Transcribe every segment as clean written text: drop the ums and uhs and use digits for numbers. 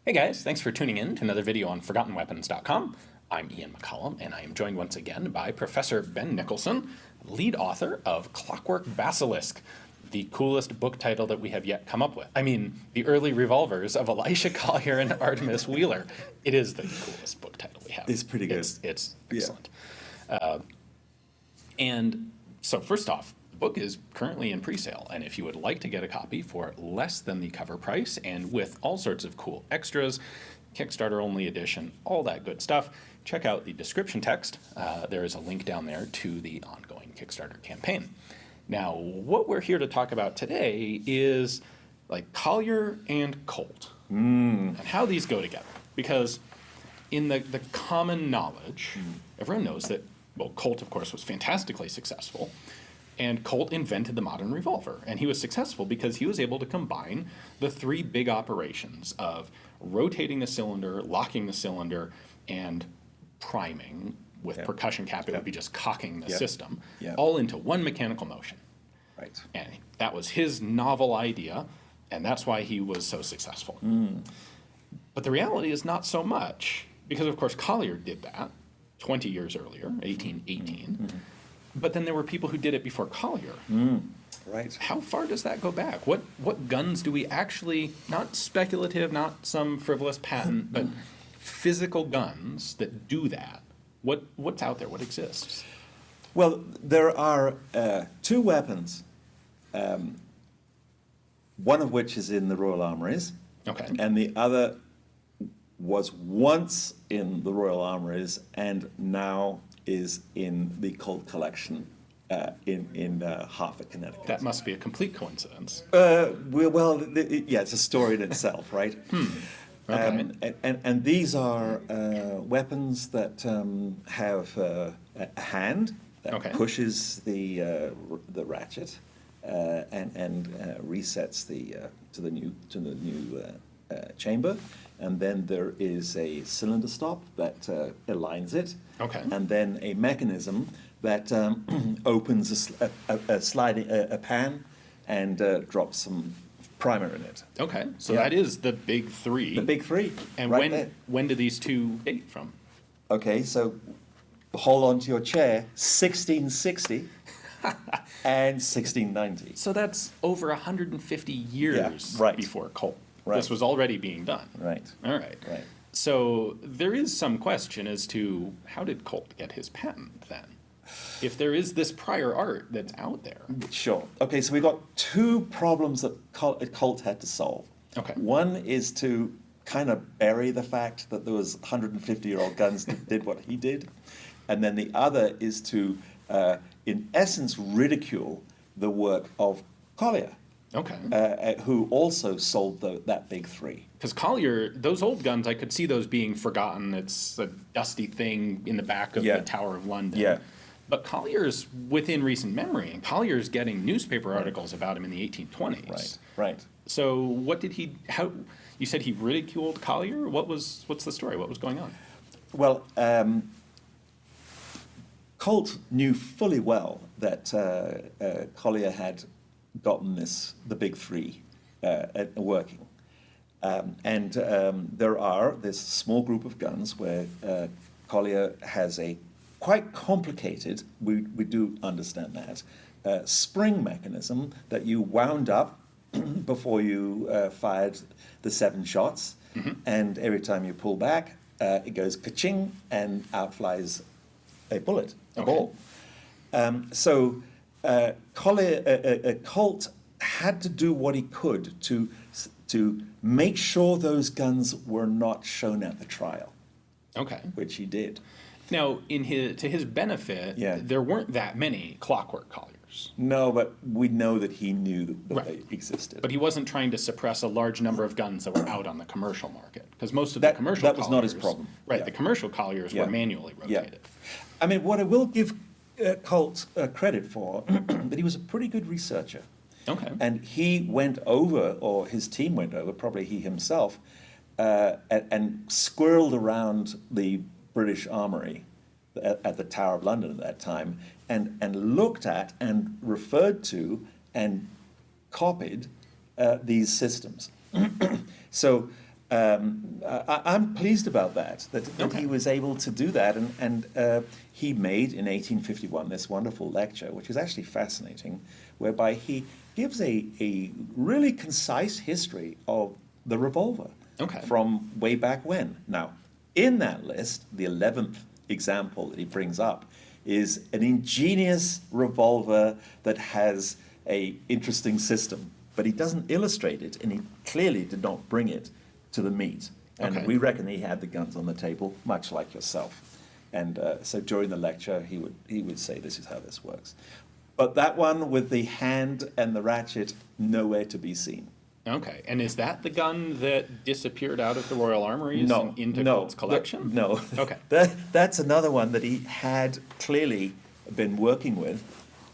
Hey guys, thanks for tuning in to another video on ForgottenWeapons.com. I'm Ian McCollum, and I am joined once again by Professor Ben Nicholson, lead author of Clockwork Basilisk, the coolest book title that we have yet come up with. I mean, the early revolvers of Elisha Collier and Artemas Wheeler. It is the coolest book title we have. It's pretty good. It's excellent. And so first off, the book is currently in pre-sale, and if you would like to get a copy for less than the cover price and with all sorts of cool extras, Kickstarter only edition, all that good stuff, check out the description text. There is a link down there to the ongoing Kickstarter campaign. Now, what we're here to talk about today is like Collier and Colt and how these go together. Because in the common knowledge, everyone knows that, well, Colt, of course, was fantastically successful. And Colt invented the modern revolver. And he was successful because he was able to combine the three big operations of rotating the cylinder, locking the cylinder, and priming. With percussion cap, it would be just cocking the system, all into one mechanical motion. Right. And that was his novel idea, and that's why he was so successful. But the reality is not so much, because of course Collier did that 20 years earlier, 1818. But then there were people who did it before Collier. Right. How far does that go back? What guns do we actually, not speculative, not some frivolous patent, but physical guns that do that? What's out there? What exists? Well, there are two weapons, one of which is in the Royal Armouries, and the other was once in the Royal Armouries and now is in the Colt collection in Hartford, Connecticut. That must be a complete coincidence. It's a story in itself, right? And these are weapons that have a hand that pushes the ratchet and resets to the new chamber, and then there is a cylinder stop that aligns it, and then a mechanism that opens a pan and drops some primer in it. Okay, so that is the big three. The big three. And when do these two date from? Okay, so hold on to your chair, 1660 and 1690. So that's over 150 years before Colt. Right. This was already being done. Right. All right. Right. So there is some question as to how did Colt get his patent then? If there is this prior art that's out there. Sure. Okay, so we've got two problems that Colt had to solve. Okay. One is to kind of bury the fact that there was 150-year-old guns that did what he did. And then the other is to, in essence, ridicule the work of Collier. Who also sold that big three. Because Collier, those old guns, I could see those being forgotten. It's a dusty thing in the back of the Tower of London. But Collier's within recent memory, and Collier's getting newspaper articles about him in the 1820s. Right. So what did he? How? You said he ridiculed Collier. What's the story? What was going on? Well, Colt knew fully well that Collier had gotten the big three working. There's a small group of guns where Collier has a quite complicated, we do understand that, spring mechanism that you wound up before you fired the 7 shots. And every time you pull back, it goes ka-ching and out flies a bullet, a ball. Colt had to do what he could to make sure those guns were not shown at the trial. Which he did. Now, to his benefit, there weren't that many Clockwork Colliers. No, but we know that he knew that they existed. But he wasn't trying to suppress a large number of guns that were out on the commercial market, because most of the commercial that was not his problem. Right, the commercial Colliers were manually rotated. I mean, what I will give Colt credit for, that he was a pretty good researcher. And he went over, or his team went over, probably he himself, and squirreled around the British Armoury at the Tower of London at that time, and looked at and referred to and copied these systems. So I'm pleased about that Okay. he was able to do that, and he made in 1851 this wonderful lecture, which is actually fascinating, whereby he gives a really concise history of the revolver Okay. from way back when. Now, in that list, the 11th example that he brings up is an ingenious revolver that has a interesting system, but he doesn't illustrate it, and he clearly did not bring it to the meet. And Okay. we reckon he had the guns on the table, much like yourself. And so during the lecture, he would say, this is how this works. But that one with the hand and the ratchet, nowhere to be seen. Okay, and is that the gun that disappeared out of the Royal Armories No, and into no, Colt's collection? No. Okay. That's another one that he had clearly been working with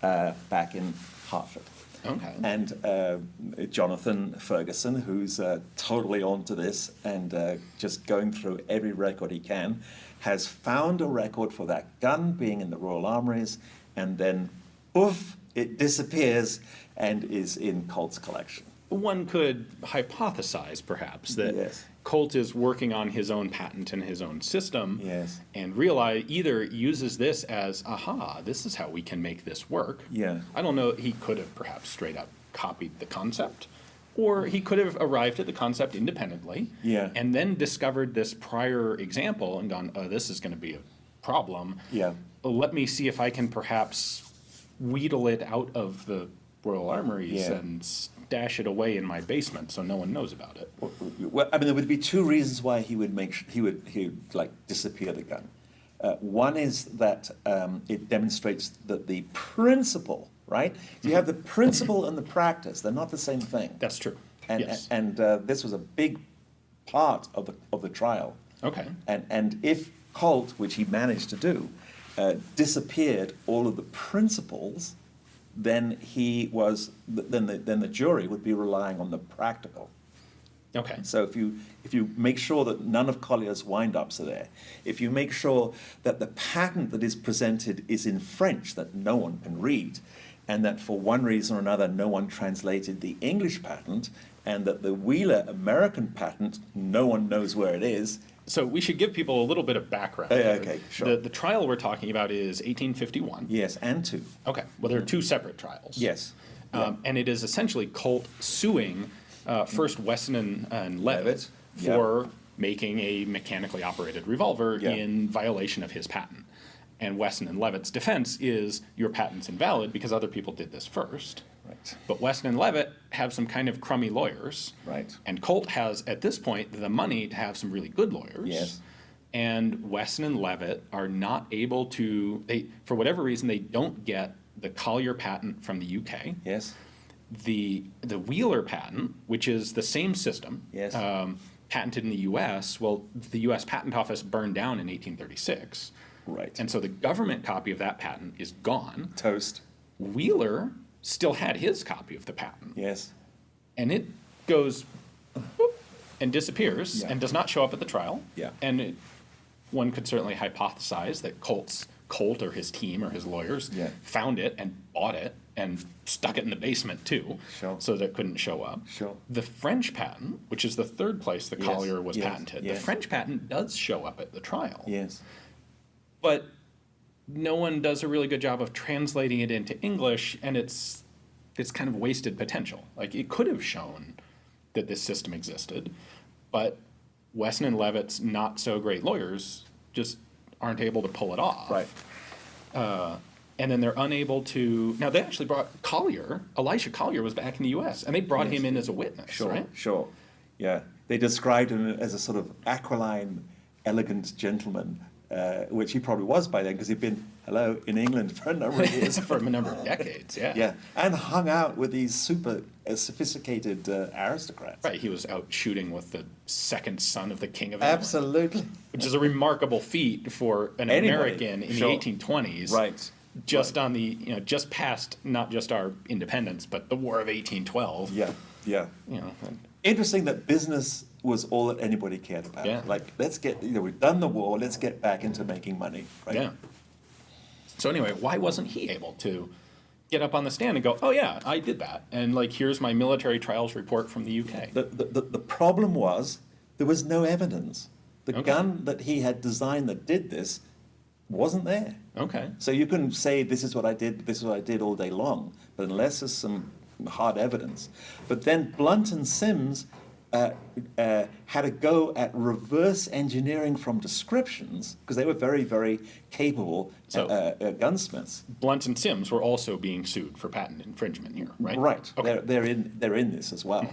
back in Hartford. Okay. And Jonathan Ferguson, who's totally onto this and just going through every record he can, has found a record for that gun being in the Royal Armories, and then, poof, it disappears and is in Colt's collection. One could hypothesize, perhaps, that Yes. Colt is working on his own patent and his own system, Yes. and realize either uses this as, aha, this is how we can make this work. Yeah. I don't know. He could have perhaps straight up copied the concept, or he could have arrived at the concept independently, Yeah. and then discovered this prior example and gone, oh, this is going to be a problem. Yeah. Let me see if I can perhaps wheedle it out of the Royal Armories Yeah. and stash it away in my basement so no one knows about it. Well, I mean, there would be two reasons why he would he would like disappear the gun. One is that it demonstrates that the principle, right? You have the principle and the practice; they're not the same thing. That's true. And Yes. this was a big part of the trial. Okay. And if Colt, which he managed to do, disappeared all of the principles, then then the jury would be relying on the practical. Okay. So if you make sure that none of Collier's wind-ups are there, if you make sure that the patent that is presented is in French that no one can read, and that for one reason or another no one translated the English patent, and that the Wheeler American patent, no one knows where it is. So we should give people a little bit of background. Yeah, here. okay, sure. The trial we're talking about is 1851. Yes, and two. Okay. Well, there are two separate trials. Yes. And it is essentially Colt suing first Wesson and Leavitt Leavitt, for making a mechanically operated revolver Yeah. in violation of his patent. And Wesson and Leavitt's defense is your patent's invalid because other people did this first. Right. But Wesson and Leavitt have some kind of crummy lawyers. Right. And Colt has, at this point, the money to have some really good lawyers. Yes. And Wesson and Leavitt are not able to, for whatever reason, they don't get the Collier patent from the UK. Yes. The Wheeler patent, which is the same system, Yes. patented in the U.S., well, the U.S. Patent Office burned down in 1836. Right. And so the government copy of that patent is gone. Toast. Wheeler still had his copy of the patent. Yes. And it goes whoop, and disappears Yeah. and does not show up at the trial. Yeah. And one could certainly hypothesize that Colt or his team or his lawyers Yeah. found it and bought it and stuck it in the basement too, Sure. so that it couldn't show up. Sure. The French patent, which is the third place the Yes, Collier was yes, patented, the yes. French patent does show up at the trial. Yes. But no one does a really good job of translating it into English, and it's kind of wasted potential. Like, it could have shown that this system existed, but Wesson and Leavitt's not so great lawyers just aren't able to pull it off. Right. And then they're unable to. Now, they actually brought Collier. Elisha Collier was back in the U.S., and they brought him in as a witness, Sure. right? Sure. Yeah. They described him as a sort of aquiline, elegant gentleman, which he probably was by then because he'd been, in England for a number of years. For a number of decades, yeah. Yeah. And hung out with these super sophisticated aristocrats. Right, he was out shooting with the second son of the King of England. Absolutely. Which is a remarkable feat for an Anybody, American in sure. the 1820s. Right. Just on the, just past not just our independence, but the War of 1812. Yeah. Yeah. And Interesting that business was all that anybody cared about. Yeah. Like, let's get, we've done the war, let's get back into making money, right? yeah. So anyway, why wasn't he able to get up on the stand and go, oh yeah, I did that, and like here's my military trials report from the UK. The problem was There was no evidence. The Okay. gun that he had designed that did this wasn't there. Okay. So you can say, this is what I did, this is what I did all day long, but unless there's some hard evidence. But then Blunt and Sims had a go at reverse engineering from descriptions, because they were very, very capable gunsmiths. Blunt and Sims were also being sued for patent infringement here, right? Right. Okay. They're in this as well,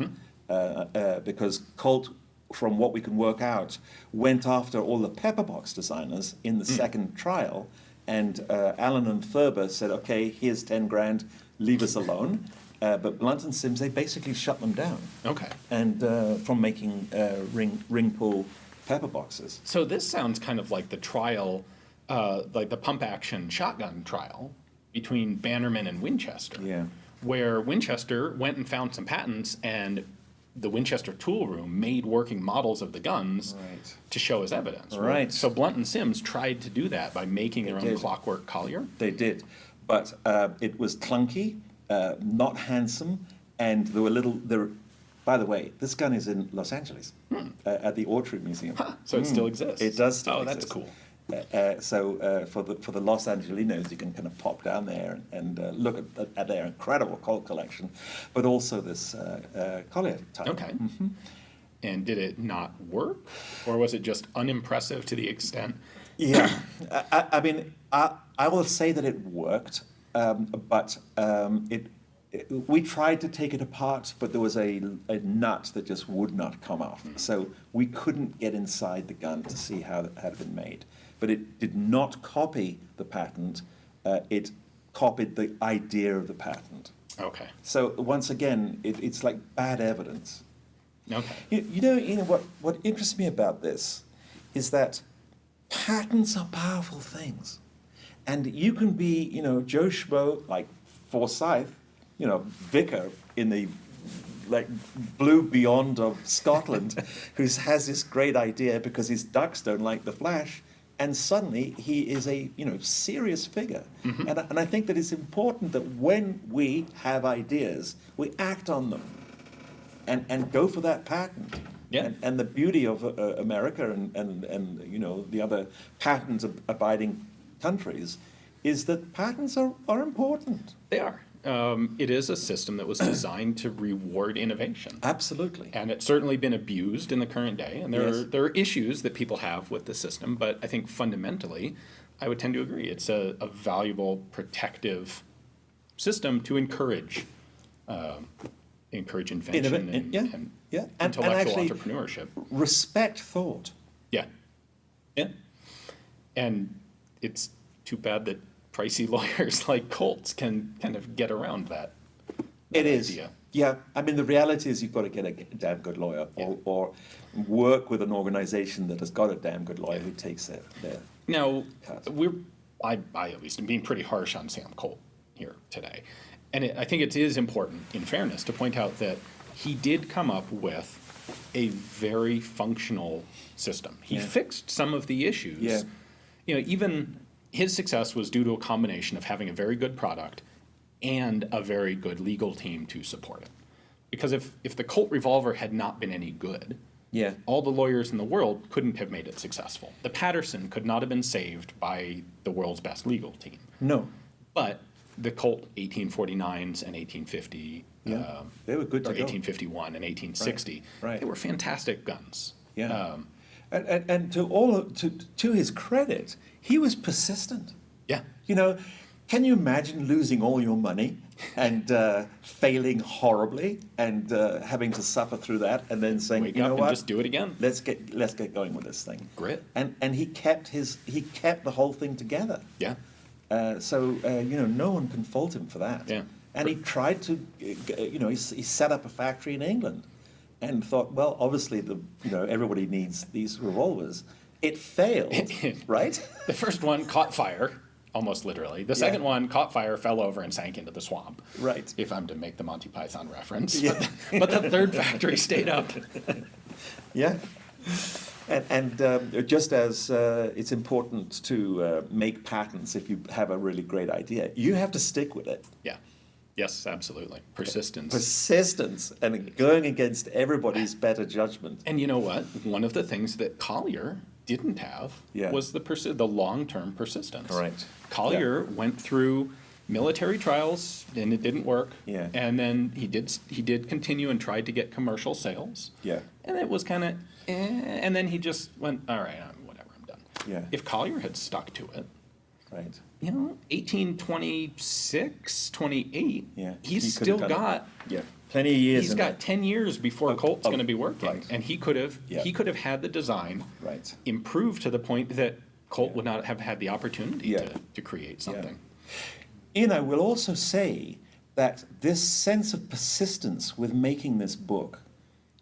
because Colt, from what we can work out, went after all the Pepperbox designers in the second trial, and Allen and Thurber said, "Okay, here's 10 grand, leave us alone." But Blunt and Sims, they basically shut them down, Okay. and from making ring pull Pepperboxes. So this sounds kind of like the trial, like the pump action shotgun trial between Bannerman and Winchester. Yeah. Where Winchester went and found some patents, and the Winchester tool room made working models of the guns Right. to show as evidence. Right. So Blunt and Sims tried to do that by making their own did. Clockwork Collier. They did, but it was clunky, not handsome, and there were little. By the way, this gun is in Los Angeles at the Autry Museum. So it still exists. It does still Oh, that's exist. cool. So for the Los Angelinos, you can kind of pop down there and look at their incredible Colt collection, but also this Collier type. Okay. And did it not work? Or was it just unimpressive to the extent? Yeah, I mean, I will say that it worked, but we tried to take it apart, but there was a nut that just would not come off. So we couldn't get inside the gun to see how it had been made. But it did not copy the patent. It copied the idea of the patent. Okay. So once again, it's like bad evidence. Okay. You know what interests me about this is that patents are powerful things. And you can be, Joe Schmo, like Forsyth, vicar in the blue beyond of Scotland, who has this great idea because his ducks don't like the flash, and suddenly he is a serious figure. And I think that it's important that when we have ideas, we act on them and go for that patent. Yeah. And the beauty of America and the other patent-abiding countries is that patents are important. They are. It is a system that was designed to reward innovation. Absolutely. And it's certainly been abused in the current day. And there are issues that people have with the system, but I think fundamentally, I would tend to agree. It's a valuable, protective system to encourage invention and intellectual actually entrepreneurship. Respect thought. Yeah. Yeah. And it's too bad that pricey lawyers like Colts can kind of get around that It is. idea. Yeah, I mean, the reality is you've got to get a damn good lawyer or work with an organization that has got a damn good lawyer who takes their Now, cut. I at least am being pretty harsh on Sam Colt here today. And I think it is important, in fairness, to point out that he did come up with a very functional system. He fixed some of the issues. Yeah. Even his success was due to a combination of having a very good product and a very good legal team to support it. Because if the Colt revolver had not been any good, Yeah. all the lawyers in the world couldn't have made it successful. The Patterson could not have been saved by the world's best legal team. No. But the Colt 1849s and 1850, They were good to or go. 1851 and 1860, Right. they were fantastic guns. Yeah. And to his credit, he was persistent. Yeah. Can you imagine losing all your money and failing horribly and having to suffer through that and then saying, Wake you up know and what? just do it again. Let's get going with this thing. Grit. And he kept the whole thing together. Yeah. So no one can fault him for that. Yeah. And he tried to, he set up a factory in England, and thought, well, obviously everybody needs these revolvers. It failed, right? The first one caught fire, almost literally. The second one caught fire, fell over, and sank into the swamp. Right. If I'm to make the Monty Python reference. Yeah. But the third factory stayed up. Yeah. And just as it's important to make patents if you have a really great idea, you have to stick with it. Yeah. Yes, absolutely. Persistence. Persistence and going against everybody's better judgment. And you know what? One of the things that Collier didn't have was the long-term persistence. Correct. Collier went through military trials and it didn't work. Yeah. And then he did continue and tried to get commercial sales. Yeah. And it was kind of, and then he just went, all right, whatever, I'm done. Yeah. If Collier had stuck to it, Right. 1826, 28, Yeah. he's He could still have done got. it. Plenty of years. He's in got it. 10 years before Colt's going to be working, right. and he could have Yeah. had the design Right. improved to the point that Colt would not have had the opportunity Yeah. to create something. We'll also say that this sense of persistence with making this book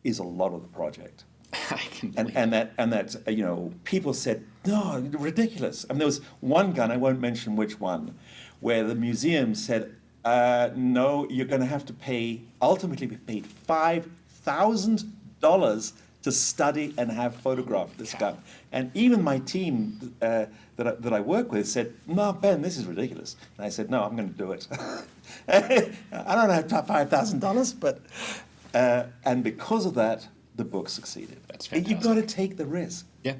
is a lot of the project. I can believe And that people said, no, ridiculous. There was one gun, I won't mention which one, where the museum said, no, you're going to have to ultimately be paid $5,000 to study and have photographed this gun. And even my team that I work with said, no, Ben, this is ridiculous. And I said, no, I'm going to do it. I don't have $5,000, but, and because of that, the book succeeded. That's fantastic. You've got to take the risk. Yeah.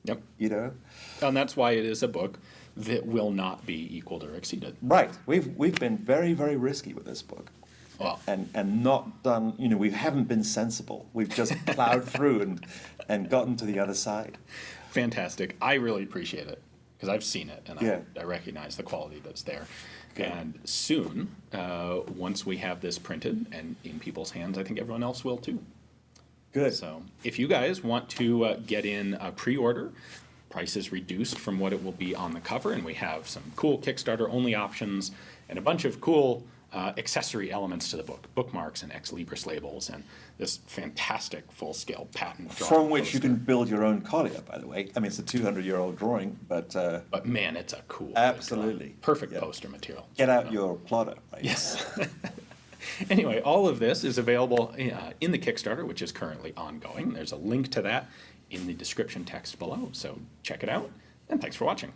Yep. And that's why it is a book that will not be equaled or exceeded. Right. We've been very, very risky with this book. Well, And not done, we haven't been sensible. We've just plowed through and gotten to the other side. fantastic. I really appreciate it because I've seen it and Yeah. I recognize the quality that's there. Okay. And soon, once we have this printed and in people's hands, I think everyone else will too. Good. So if you guys want to get in a pre-order, price is reduced from what it will be on the cover, and we have some cool Kickstarter-only options and a bunch of cool accessory elements to the book, bookmarks and ex libris labels, and this fantastic full-scale patent drawing From which you poster. can build your own Collier, by the way. It's a 200-year-old drawing, but But man, it's a cool. absolutely. drawing. Perfect Yeah. poster material. Get out your plotter. Right? Yes. Anyway, all of this is available in the Kickstarter, which is currently ongoing. There's a link to that in the description text below, so check it out, and thanks for watching.